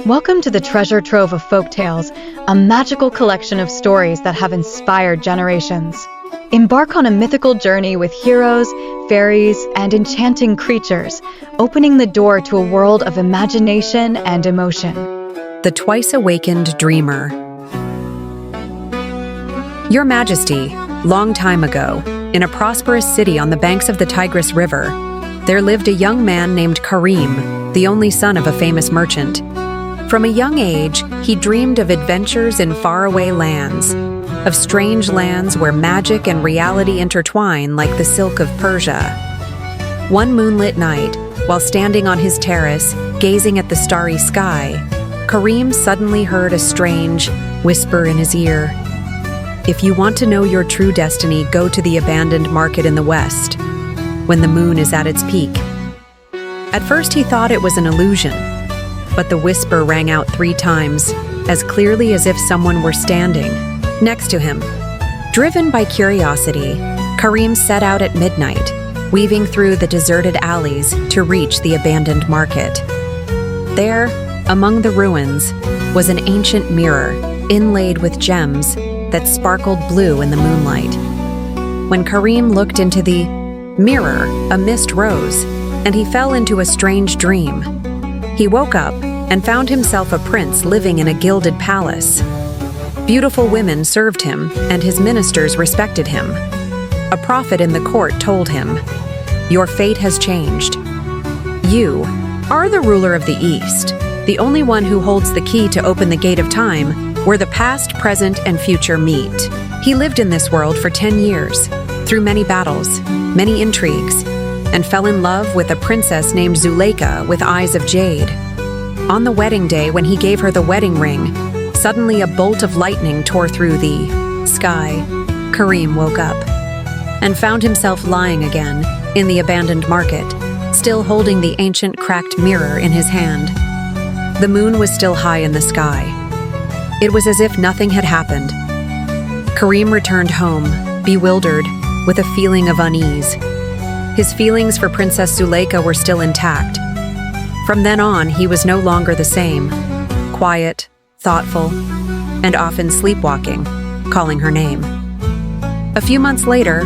Welcome to the treasure trove of folk tales, a magical collection of stories that have inspired generations. Embark on a mythical journey with heroes, fairies, and enchanting creatures, opening the door to a world of imagination and emotion. The Twice-Awakened Dreamer. Your Majesty, long time ago, in a prosperous city on the banks of the Tigris River, there lived a young man named Karim, the only son of a famous merchant. From a young age, he dreamed of adventures in faraway lands, of strange lands where magic and reality intertwine like the silk of Persia. One moonlit night, while standing on his terrace, gazing at the starry sky, Karim suddenly heard a strange whisper in his ear. If you want to know your true destiny, go to the abandoned market in the west, when the moon is at its peak. At first he thought it was an illusion, but the whisper rang out 3 times, as clearly as if someone were standing next to him. Driven by curiosity, Karim set out at midnight, weaving through the deserted alleys to reach the abandoned market. There, among the ruins, was an ancient mirror inlaid with gems that sparkled blue in the moonlight. When Karim looked into the mirror, a mist rose, and he fell into a strange dream. He woke up and found himself a prince living in a gilded palace. Beautiful women served him, and his ministers respected him. A prophet in the court told him, "Your fate has changed. You are the ruler of the East, the only one who holds the key to open the gate of time, where the past, present, and future meet." He lived in this world for 10 years, through many battles, many intrigues, and fell in love with a princess named Zuleika with eyes of jade. On the wedding day, when he gave her the wedding ring, suddenly a bolt of lightning tore through the sky. Karim woke up and found himself lying again in the abandoned market, still holding the ancient cracked mirror in his hand. The moon was still high in the sky. It was as if nothing had happened. Karim returned home, bewildered, with a feeling of unease. His feelings for Princess Zuleika were still intact. From then on, he was no longer the same, quiet, thoughtful, and often sleepwalking, calling her name. A few months later,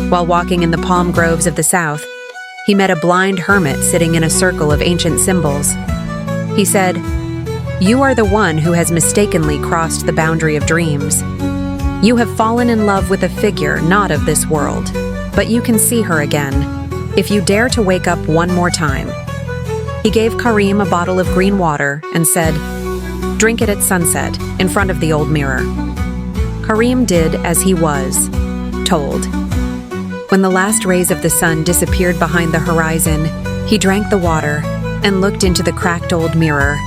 while walking in the palm groves of the south, he met a blind hermit sitting in a circle of ancient symbols. He said, "You are the one who has mistakenly crossed the boundary of dreams. You have fallen in love with a figure not of this world, but you can see her again, if you dare to wake up one more time." He gave Karim a bottle of green water and said, "Drink it at sunset, in front of the old mirror." Karim did as he was told. When the last rays of the sun disappeared behind the horizon, he drank the water and looked into the cracked old mirror.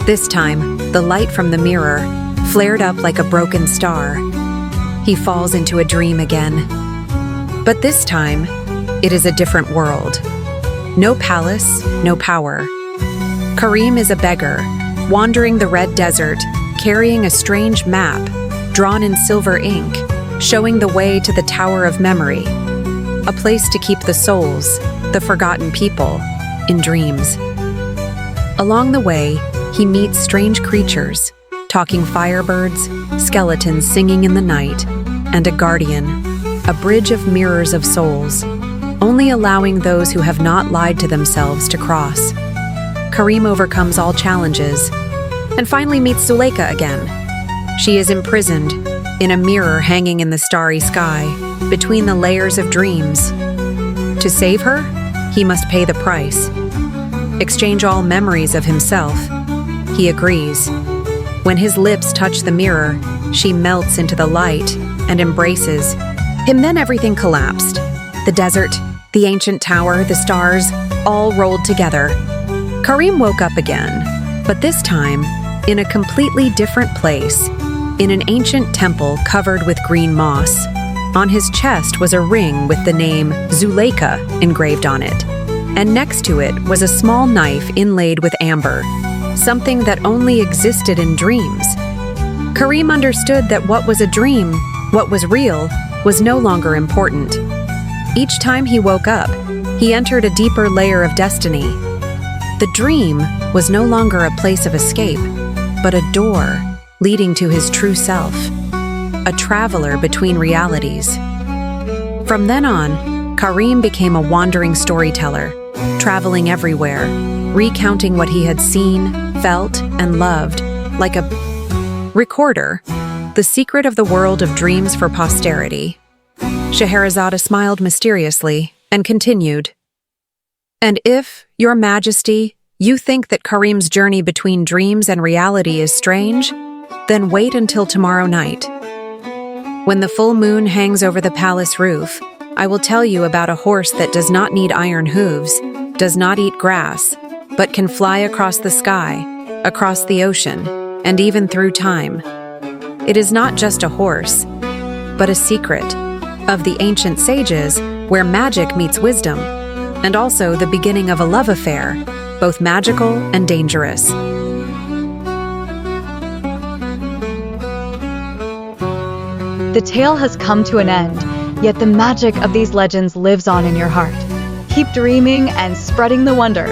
This time, the light from the mirror flared up like a broken star. He falls into a dream again. But this time, it is a different world. No palace, no power. Karim is a beggar, wandering the red desert, carrying a strange map, drawn in silver ink, showing the way to the Tower of Memory, a place to keep the souls, the forgotten people, in dreams. Along the way, he meets strange creatures, talking firebirds, skeletons singing in the night, and a guardian, a bridge of mirrors of souls, only allowing those who have not lied to themselves to cross. Karim overcomes all challenges and finally meets Zuleika again. She is imprisoned in a mirror hanging in the starry sky between the layers of dreams. To save her, he must pay the price, exchange all memories of himself. He agrees. When his lips touch the mirror, she melts into the light and embraces him. Then everything collapsed. The desert, the ancient tower, the stars, all rolled together. Karim woke up again, but this time in a completely different place, in an ancient temple covered with green moss. On his chest was a ring with the name Zuleika engraved on it, and next to it was a small knife inlaid with amber, something that only existed in dreams. Karim understood that what was a dream, what was real, was no longer important. Each time he woke up, he entered a deeper layer of destiny. The dream was no longer a place of escape, but a door leading to his true self, a traveler between realities. From then on, Karim became a wandering storyteller, traveling everywhere, recounting what he had seen, felt, and loved, like a recorder, the secret of the world of dreams for posterity. Scheherazade smiled mysteriously and continued, "And if, Your Majesty, you think that Karim's journey between dreams and reality is strange, then wait until tomorrow night. When the full moon hangs over the palace roof, I will tell you about a horse that does not need iron hooves, does not eat grass, but can fly across the sky, across the ocean, and even through time. It is not just a horse, but a secret of the ancient sages where magic meets wisdom, and also the beginning of a love affair, both magical and dangerous." The tale has come to an end, yet the magic of these legends lives on in your heart. Keep dreaming and spreading the wonder.